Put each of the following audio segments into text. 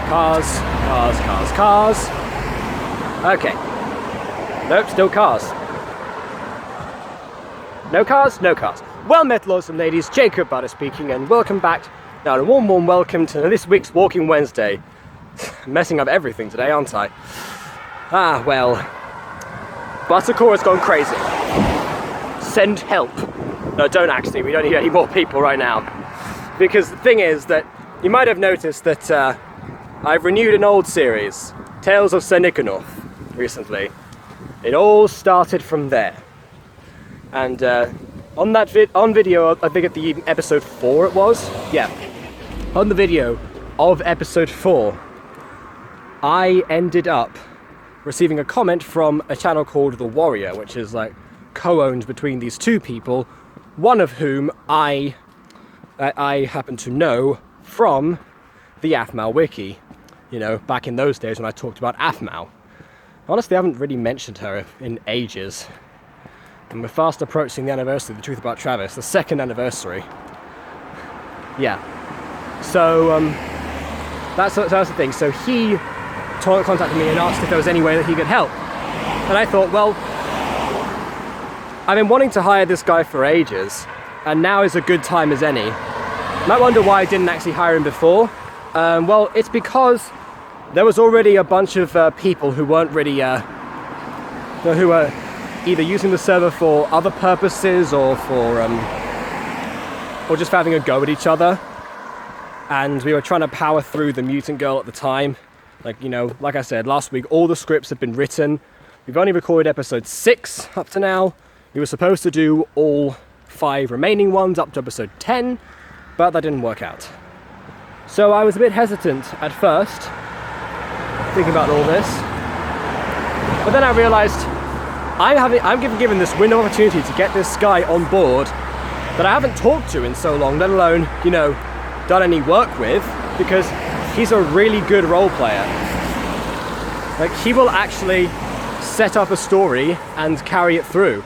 Cars, cars, cars, cars. Okay. Nope, still cars. No cars? No cars. Well met, lords and ladies, Jacob Butter speaking, and welcome back. Now, a warm, warm welcome to this week's Walking Wednesday. Messing up everything today, aren't I? Ah, well. ButterCorps has gone crazy. Send help. No, don't actually. We don't need any more people right now. Because the thing is that you might have noticed that I've renewed an old series, Tales of Sir Nicanor, recently. It all started from there. And on video, I think at the episode 4 it was? Yeah. On the video of episode 4, I ended up receiving a comment from a channel called The Warrior, which is like co-owned between these two people, one of whom I happen to know from the Aphmau wiki, you know, back in those days when I talked about Aphmau. Honestly, I haven't really mentioned her in ages, and we're fast approaching the anniversary of The Truth About Travis, the 2nd anniversary. Yeah, so that's the thing. So he contacted me and asked if there was any way that he could help, and I thought, well, I've been wanting to hire this guy for ages, and now is a good time as any. You might wonder why I didn't actually hire him before. Well, it's because there was already a bunch of people who weren't really, who were either using the server for other purposes or for, or just having a go at each other. And we were trying to power through the mutant girl at the time. Like, you know, like I said, last week, all the scripts have been written. We've only recorded episode 6 up to now. We were supposed to do all 5 remaining ones up to episode 10, but that didn't work out. So I was a bit hesitant at first, thinking about all this. But then I realized I'm given this window of opportunity to get this guy on board that I haven't talked to in so long, let alone, you know, done any work with, because he's a really good role player. Like, he will actually set up a story and carry it through.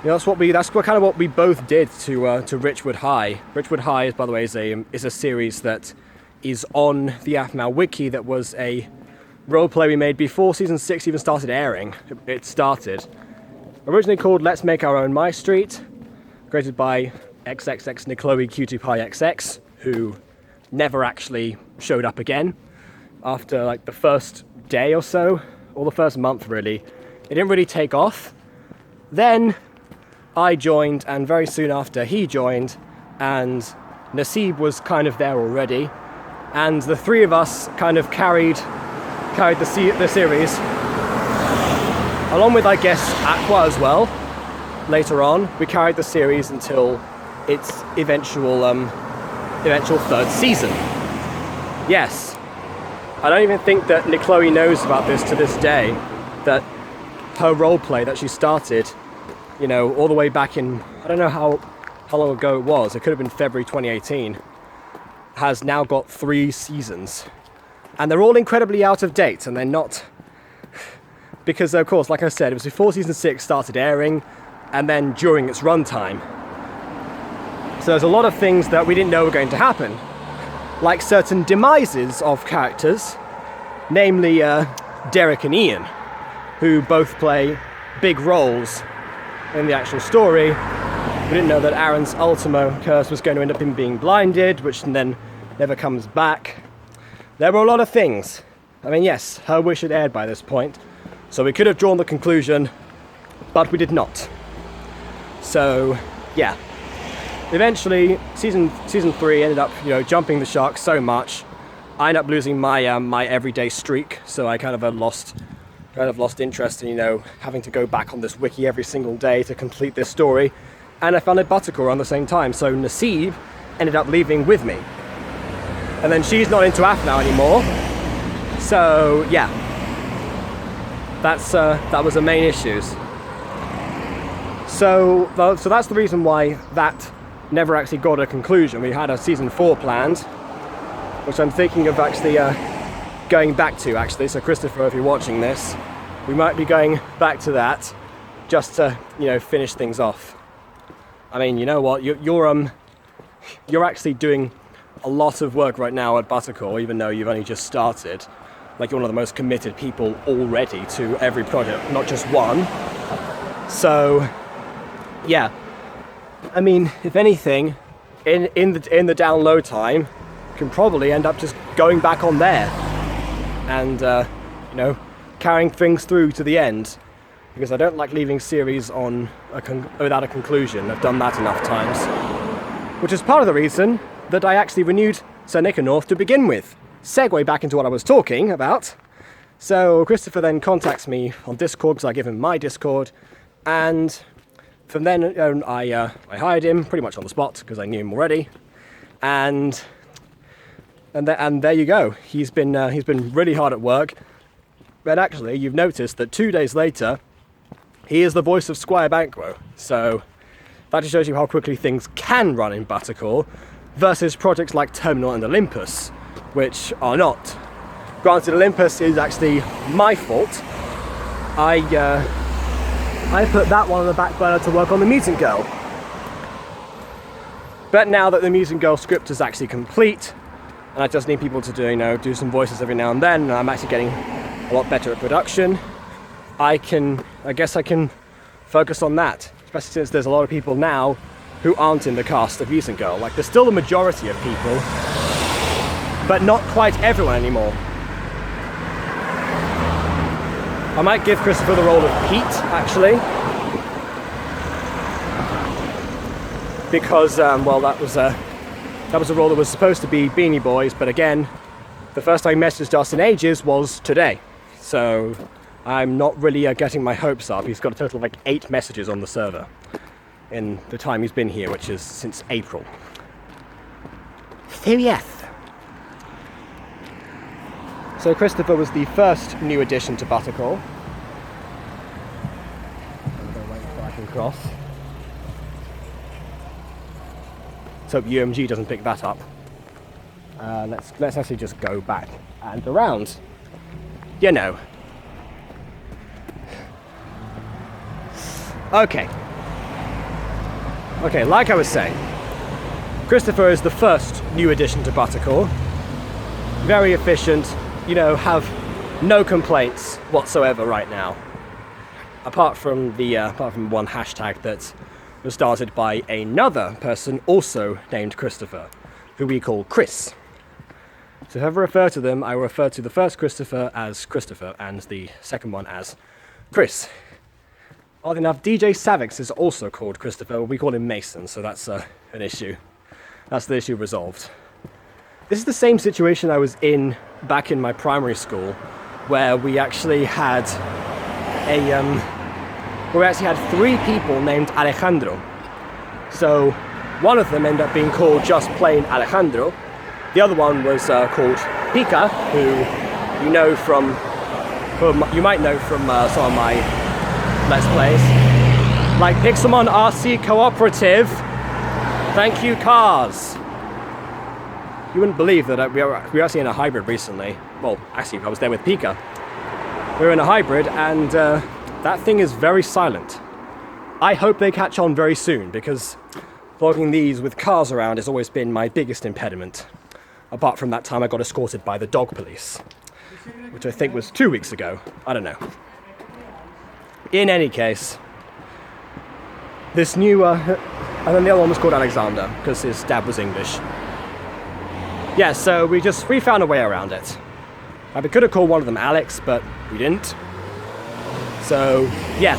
You know, that's kind of what we both did to Richwood High. Richwood High, is, by the way, is a series that is on the Aphmau wiki. That was a roleplay we made before season 6 even started airing. It started originally called Let's Make Our Own My Street, created by XXX Nicloe Q2 Pi XX, who never actually showed up again after like the first day or so, or the first month really. It didn't really take off. Then I joined, and very soon after he joined, and Nasib was kind of there already, and the three of us kind of carried the series, along with, I guess, Aqua as well. Later on, we carried the series until its eventual 3rd season. Yes, I don't even think that Nicloe knows about this to this day, that her roleplay that she started, you know, all the way back in, I don't know how long ago it was, it could have been February 2018, has now got 3 seasons. And they're all incredibly out of date, and they're not, because of course, like I said, it was before season 6 started airing, and then during its runtime. So there's a lot of things that we didn't know were going to happen, like certain demises of characters, namely Derek and Ian, who both play big roles in the actual story. We didn't know that Aaron's Ultimo curse was going to end up in being blinded, which then never comes back. There were a lot of things. I mean, yes, her wish had aired by this point, so we could have drawn the conclusion, but we did not. So, yeah. Eventually, season 3 ended up, you know, jumping the shark so much. I ended up losing my my everyday streak, so I kind of lost interest in, you know, having to go back on this wiki every single day to complete this story. And I founded ButterCorps on the same time, so Nasib ended up leaving with me. And then she's not into Aphmau anymore. So yeah, that was the main issues. So that's the reason why that never actually got a conclusion. We had a season 4 planned, which I'm thinking of actually going back to, actually. So Christopher, if you're watching this, we might be going back to that just to, you know, finish things off. I mean, you know what? You're actually doing a lot of work right now at ButterCorps, even though you've only just started. Like, you're one of the most committed people already to every project, not just one. So, yeah. I mean, if anything, in the download time, you can probably end up just going back on there and you know, carrying things through to the end, because I don't like leaving series on without a conclusion. I've done that enough times, which is part of the reason that I actually renewed Sir Nicanor to begin with. Segue back into what I was talking about. So Christopher then contacts me on Discord, because I give him my Discord, and from then I hired him pretty much on the spot because I knew him already, and there you go. He's been really hard at work. But actually, you've noticed that 2 days later, he is the voice of Squire Banquo. So that just shows you how quickly things can run in ButterCorps versus projects like Terminal and Olympus, which are not. Granted, Olympus is actually my fault. I put that one on the back burner to work on the Mutant Girl. But now that the Mutant Girl script is actually complete, and I just need people to do some voices every now and then, and I'm actually getting a lot better at production, I guess I can focus on that, especially since there's a lot of people now who aren't in the cast of Mutant Girl. Like, there's still the majority of people, but not quite everyone anymore. I might give Christopher the role of Pete, actually, because well, that was a role that was supposed to be Beanie Boys, but again, the first time he messaged us in ages was today. So I'm not really getting my hopes up. He's got a total of like 8 messages on the server in the time he's been here, which is since April. So yes. So Christopher was the first new addition to ButterCorps. I'm going to wait before I can cross. Let's hope UMG doesn't pick that up. Let's actually just go back and around. You know. Okay, like I was saying, Christopher is the first new addition to ButterCorps. Very efficient, have no complaints whatsoever right now. Apart from one hashtag that was started by another person also named Christopher, who we call Chris. So if I ever refer to them, I refer to the first Christopher as Christopher and the second one as Chris. Oddly enough, DJ Savix is also called Christopher. We call him Mason, so that's an issue. That's the issue resolved. This is the same situation I was in back in my primary school, where we actually had three people named Alejandro. So one of them ended up being called just plain Alejandro. The other one was called Pika, who you might know from some of my Let's Plays, like Pixelmon RC Cooperative. Thank you, cars. You wouldn't believe that we were actually in a hybrid recently. Well, actually, I was there with Pika. We were in a hybrid, and that thing is very silent. I hope they catch on very soon, because vlogging these with cars around has always been my biggest impediment. Apart from that time I got escorted by the dog police, which I think was 2 weeks ago. I don't know. In any case, this new, and then the other one was called Alexander, because his dad was English. Yeah, so we found a way around it. We could have called one of them Alex, but we didn't. So, yeah.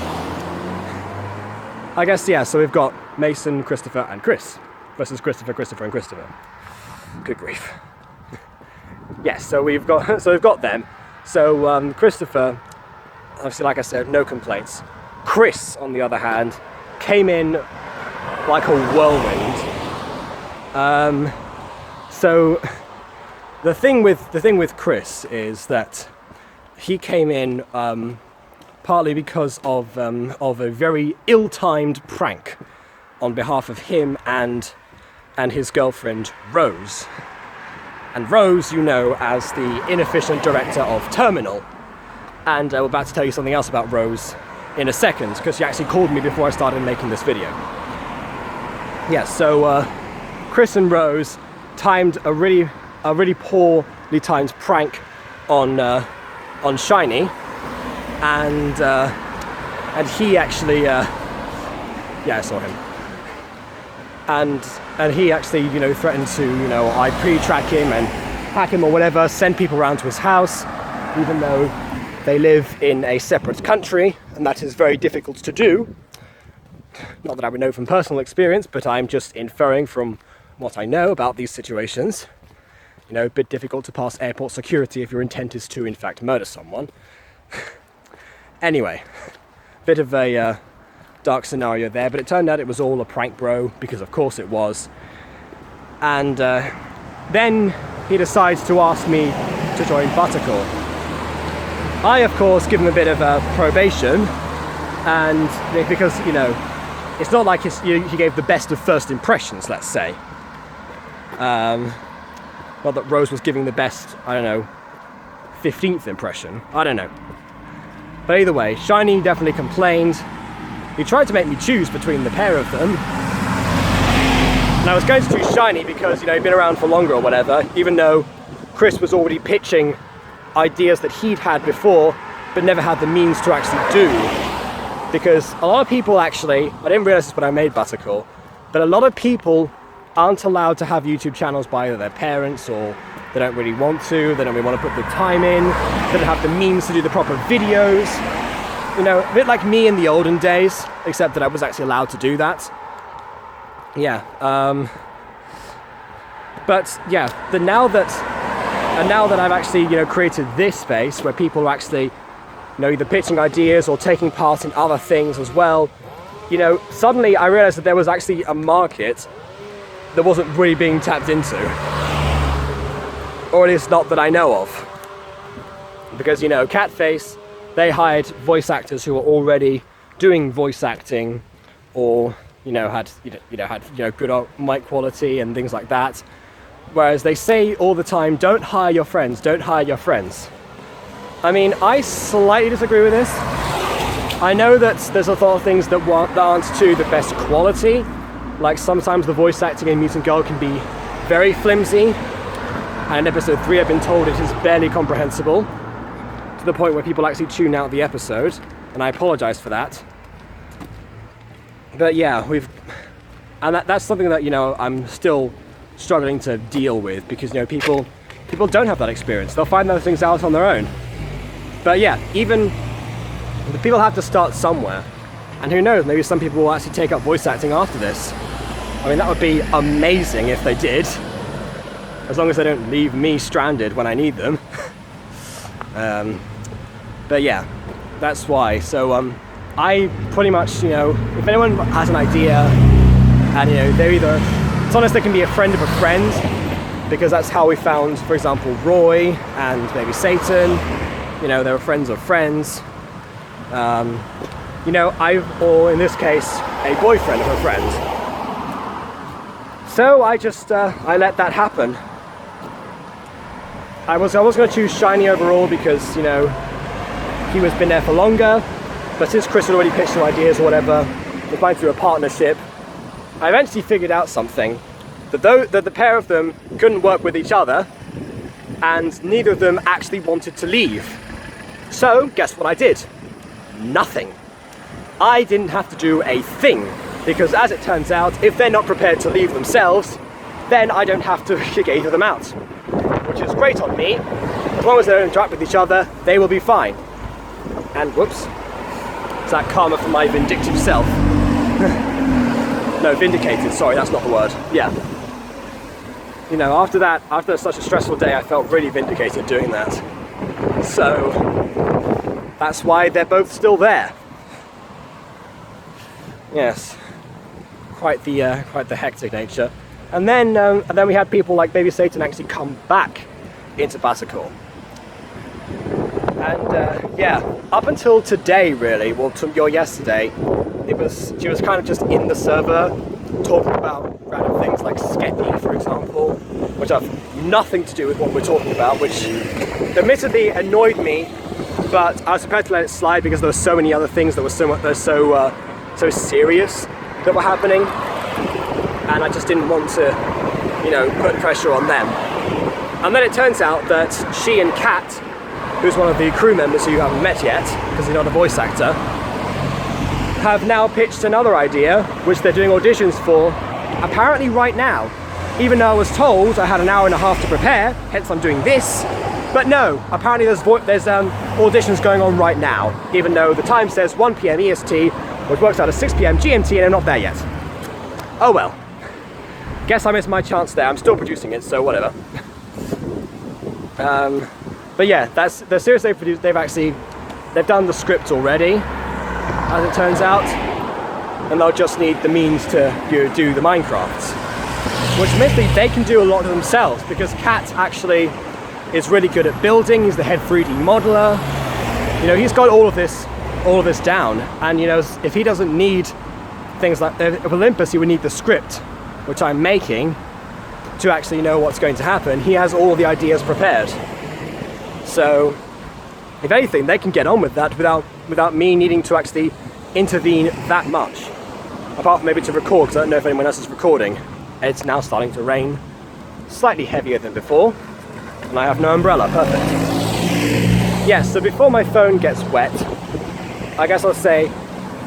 I guess, yeah, so we've got Mason, Christopher, and Chris, versus Christopher, and Christopher. Good grief. Yes, so we've got them. So Christopher, obviously, like I said, no complaints. Chris, on the other hand, came in like a whirlwind. So the thing with Chris is that he came in partly because of a very ill-timed prank on behalf of him and his girlfriend Rose. And Rose, as the inefficient director of Terminal. And we're about to tell you something else about Rose in a second, because she actually called me before I started making this video. Yeah, so Chris and Rose timed a really poorly timed prank on Shiny, and he actually yeah, I saw him, and he actually, you know, threatened to, you know, I pre-track him and hack him or whatever, send people around to his house, even though they live in a separate country, and that is very difficult to do. Not that I would know from personal experience, but I'm just inferring from what I know about these situations. You know, a bit difficult to pass airport security if your intent is to, in fact, murder someone. Anyway, bit of a dark scenario there, but it turned out it was all a prank, bro, because of course it was. And then he decides to ask me to join ButterCorps. I, of course, give him a bit of probation, and because, you know, it's not like he gave the best of first impressions, let's say. Not that Rose was giving the best, I don't know, 15th impression. I don't know. But either way, Shiny definitely complained. He tried to make me choose between the pair of them. And I was going to choose Shiny because, you know, he'd been around for longer or whatever, even though Chris was already pitching ideas that he'd had before, but never had the means to actually do. Because a lot of people actually, I didn't realize this when I made ButterCorps, but a lot of people aren't allowed to have YouTube channels by either their parents, or they don't really want to, they don't really want to put the time in, they don't have the means to do the proper videos. You know, a bit like me in the olden days, except that I was actually allowed to do that. Yeah, but yeah, now that I've actually, you know, created this space where people are actually, you know, either pitching ideas or taking part in other things as well, you know, suddenly I realized that there was actually a market that wasn't really being tapped into, or at least not that I know of. Because, you know, Catface, they hired voice actors who were already doing voice acting, or, you know, had good mic quality and things like that. Whereas they say all the time, don't hire your friends, don't hire your friends. I mean, I slightly disagree with this. I know that there's a lot of things that aren't to the best quality. Like sometimes the voice acting in Mutant Girl can be very flimsy. And in episode 3 I've been told it is barely comprehensible, to the point where people actually tune out the episode, and I apologize for that. But yeah, that's something that, you know, I'm still struggling to deal with, because, you know, people don't have that experience. They'll find those things out on their own. But yeah, even the people have to start somewhere, and who knows, maybe some people will actually take up voice acting after this. I mean, that would be amazing if they did, as long as they don't leave me stranded when I need them. But yeah, that's why. So I pretty much, you know, if anyone has an idea, and, you know, they're either, sometimes they can be a friend of a friend, because that's how we found, for example, Roy and maybe Satan. You know, they were friends of friends. You know, or in this case, a boyfriend of a friend. So I just, I let that happen. I was going to choose Shiny overall because, you know, he was been there for longer, but since Chris had already pitched some ideas or whatever, we're going through a partnership. I eventually figured out something, that the pair of them couldn't work with each other, and neither of them actually wanted to leave. So, guess what I did? Nothing. I didn't have to do a thing, because as it turns out, if they're not prepared to leave themselves, then I don't have to kick either of them out. Which is great on me. As long as they don't interact with each other, they will be fine. And whoops, is that karma for my vindictive self? No, vindicated, sorry, that's not the word. Yeah. You know, after such a stressful day, I felt really vindicated doing that. So, that's why they're both still there. Yes, quite the hectic nature. And then we had people like Baby Satan actually come back into ButterCorps. And yeah, up until today, really, well, yesterday, she was kind of just in the server talking about random things like Skeppy, for example, which have nothing to do with what we're talking about, which admittedly annoyed me, but I was prepared to let it slide because there were so many other things that were so serious that were happening, and I just didn't want to you know, put pressure on them. And then it turns out that she and Kat, who's one of the crew members who you haven't met yet, because he's not a voice actor, have now pitched another idea, which they're doing auditions for, apparently right now. Even though I was told I had an hour and a half to prepare, hence I'm doing this. But no, apparently there's auditions going on right now, even though the time says 1 PM EST, which works out as 6 PM GMT, and I'm not there yet. Oh well. Guess I missed my chance there. I'm still producing it, so whatever. But yeah, that's the series they've produced. They've done the script already, as it turns out, and they'll just need the means to do the Minecrafts, which admittedly they can do a lot of themselves, because Kat actually is really good at building. He's the head 3D modeler. You know, he's got all of this down. And you know, if he doesn't need things like Olympus, he would need the script, which I'm making, to actually know what's going to happen. He has all the ideas prepared. So, if anything, they can get on with that without me needing to actually intervene that much. Apart from maybe to record, because I don't know if anyone else is recording. It's now starting to rain, slightly heavier than before, and I have no umbrella. Perfect. Yeah, so before my phone gets wet, I guess I'll say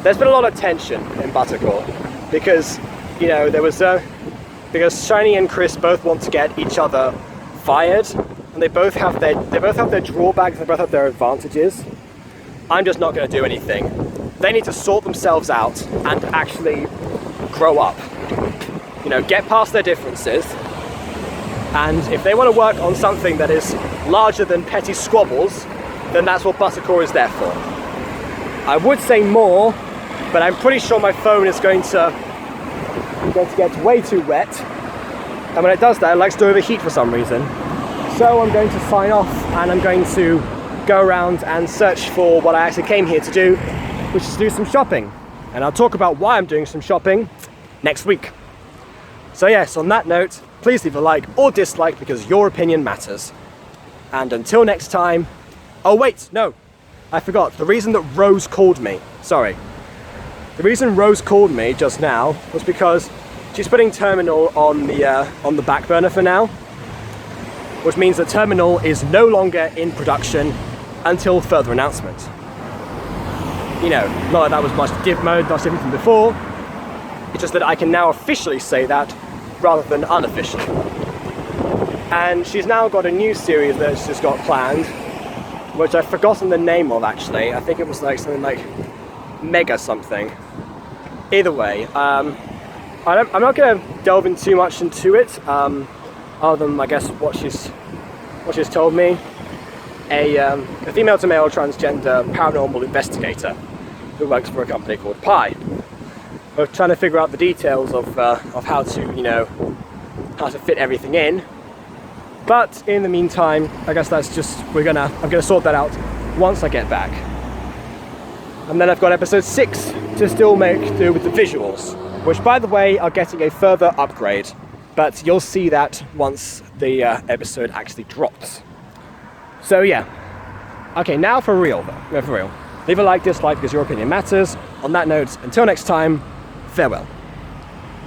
there's been a lot of tension in ButterCorps, because, you know, because Shiny and Chris both want to get each other fired, and they both have their drawbacks, they both have their advantages. I'm just not going to do anything. They need to sort themselves out and actually grow up. You know, get past their differences, and if they want to work on something that is larger than petty squabbles, then that's what ButterCorps is there for. I would say more, but I'm pretty sure my phone is going to get way too wet, and when it does that, it likes to overheat for some reason. So I'm going to sign off, and I'm going to go around and search for what I actually came here to do, which is to do some shopping. And I'll talk about why I'm doing some shopping next week. So yes, on that note, please leave a like or dislike, because your opinion matters. And until next time... Oh wait, no, I forgot. The reason that Rose called me, sorry. The reason Rose called me just now was because she's putting Terminal on the back burner for now, which means that Terminal is no longer in production until further announcement. You know, not that that was much different from before. It's just that I can now officially say that rather than unofficially. And she's now got a new series that she's got planned, which I've forgotten the name of actually. I think it was like something like Mega something. Either way, I'm not going to delve in too much into it, other than I guess what she's told me. A female to male transgender paranormal investigator who works for a company called Pi. We're trying to figure out the details of how to, you know, how to fit everything in. But in the meantime, I guess that's just, I'm gonna sort that out once I get back. And then I've got episode 6 to still do with the visuals, which by the way are getting a further upgrade, but you'll see that once the episode actually drops. So yeah. Okay, now for real though, for real. Leave a like, dislike, because your opinion matters. On that note, until next time, farewell.